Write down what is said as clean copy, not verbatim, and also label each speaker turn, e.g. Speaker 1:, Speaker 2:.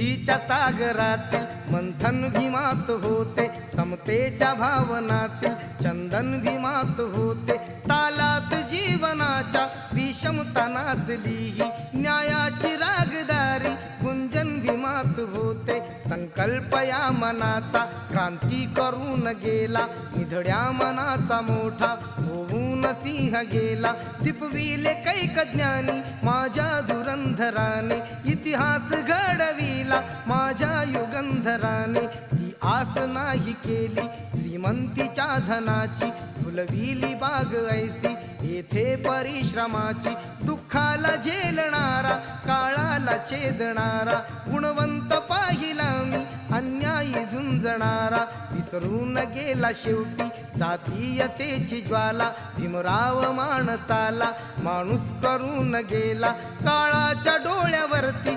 Speaker 1: बुद्धीच्या सागरातील मंथन भीमात होते, समतेच्या भावनातील चंदन भीमात होते, तालात जीवनाच्या विषमता नाचली, न्यायाची रागदारी गुंजन भीमात होते। संकल्प या मनाचा क्रांती करून गेला, निधड्या मनाचा मोठा होऊन सिंह गेला। दिपविले कैक ज्ञानी माझ्या धुरंधराने, इतिहास घडविला माझ्या युगंधराने। ती आस नाही केली श्रीमंतीच्या धनाची, फुलविली बाग ऐसी येथे परिश्रमाची। दुःखाला झेलणारा काळाला छेदणारा, गुणवंत पाहिला मी अन्यायी झुंजणारा। विसरून गेला शेवटी जातीयतेची ज्वाला, भीमराव माणसाला माणूस करून गेला काळाच्या डोळ्यावरती।